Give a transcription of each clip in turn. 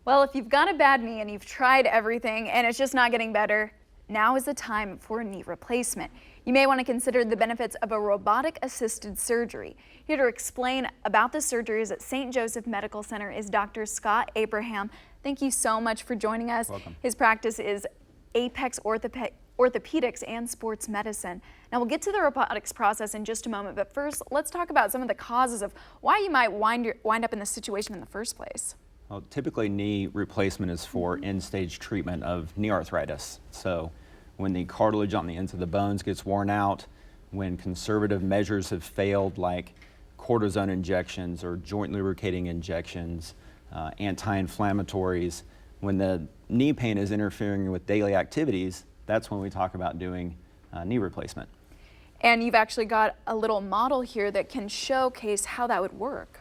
Well, if you've got a bad knee and you've tried everything and it's just not getting better, now is the time for a knee replacement. You may want to consider the benefits of a robotic-assisted surgery. Here to explain about the surgeries at St. Joseph Medical Center is Dr. Scott Abraham. Thank you so much for joining us. Welcome. His practice is Apex Orthopedics and Sports Medicine. Now we'll get to the robotics process in just a moment, but first let's talk about some of the causes of why you might wind up in this situation in the first place. Well, typically knee replacement is for end-stage treatment of knee arthritis. So when the cartilage on the ends of the bones gets worn out, when conservative measures have failed like cortisone injections or joint lubricating injections, anti-inflammatories, when the knee pain is interfering with daily activities, that's when we talk about doing knee replacement. And you've actually got a little model here that can showcase how that would work.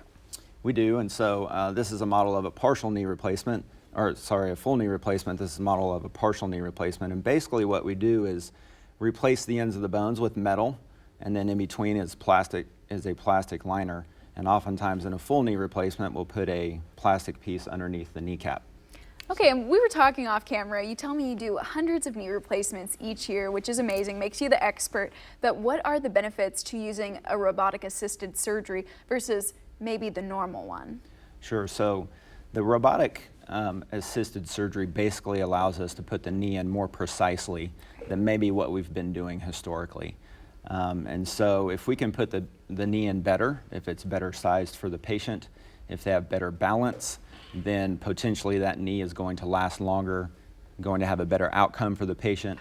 We do, and so this is a model of a partial knee replacement, or sorry, a full knee replacement. This is a model of a partial knee replacement, and basically what we do is replace the ends of the bones with metal, and then in between is a plastic liner, and oftentimes in a full knee replacement we'll put a plastic piece underneath the kneecap. Okay, and we were talking off camera. You tell me you do hundreds of knee replacements each year, which is amazing, makes you the expert, but what are the benefits to using a robotic-assisted surgery versus maybe the normal one? Sure, so the robotic assisted surgery basically allows us to put the knee in more precisely than maybe what we've been doing historically. And so if we can put the knee in better, if it's better sized for the patient, if they have better balance, then potentially that knee is going to last longer, going to have a better outcome for the patient.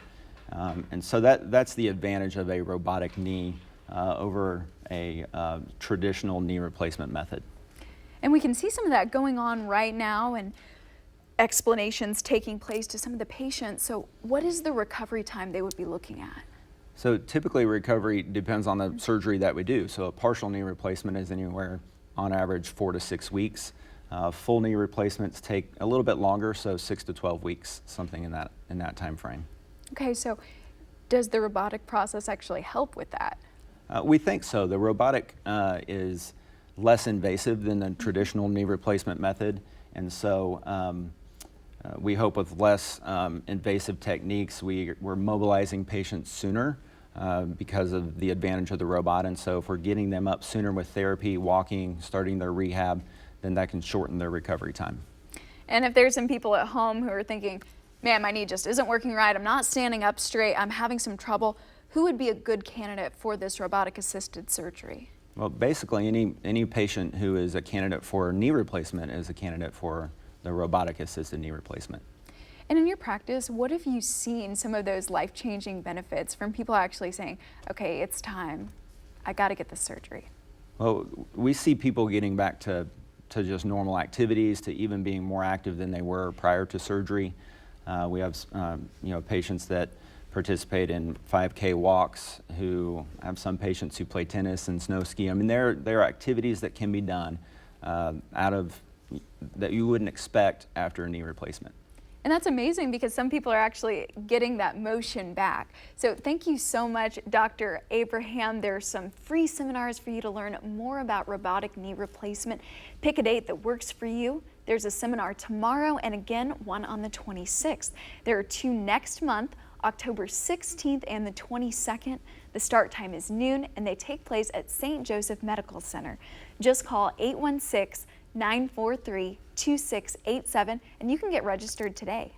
And so that's the advantage of a robotic knee over a traditional knee replacement method. And we can see some of that going on right now and explanations taking place to some of the patients. So what is the recovery time they would be looking at? So typically recovery depends on the surgery that we do. So a partial knee replacement is anywhere on average 4 to 6 weeks. Full knee replacements take a little bit longer, so 6 to 12 weeks, something in that time frame. Okay, so does the robotic process actually help with that? We think so. The robotic is less invasive than the traditional knee replacement method, and so we hope with less invasive techniques we're mobilizing patients sooner because of the advantage of the robot, and so if we're getting them up sooner with therapy, walking, starting their rehab, then that can shorten their recovery time. And if there's some people at home who are thinking, man, my knee just isn't working right, I'm not standing up straight, I'm having some trouble, who would be a good candidate for this robotic-assisted surgery? Well, basically any patient who is a candidate for knee replacement is a candidate for the robotic-assisted knee replacement. And in your practice, what have you seen some of those life-changing benefits from people actually saying, okay, it's time, I gotta get this surgery? Well, we see people getting back to just normal activities, to even being more active than they were prior to surgery. We have patients that participate in 5K walks, who have some patients who play tennis and snow ski. I mean, there are activities that can be done that you wouldn't expect after a knee replacement. And that's amazing because some people are actually getting that motion back. So thank you so much, Dr. Abraham. There's some free seminars for you to learn more about robotic knee replacement. Pick a date that works for you. There's a seminar tomorrow and again one on the 26th. There are 2 next month, October 16th and the 22nd. The start time is noon and they take place at St. Joseph Medical Center. Just call 816-943-2687 and you can get registered today.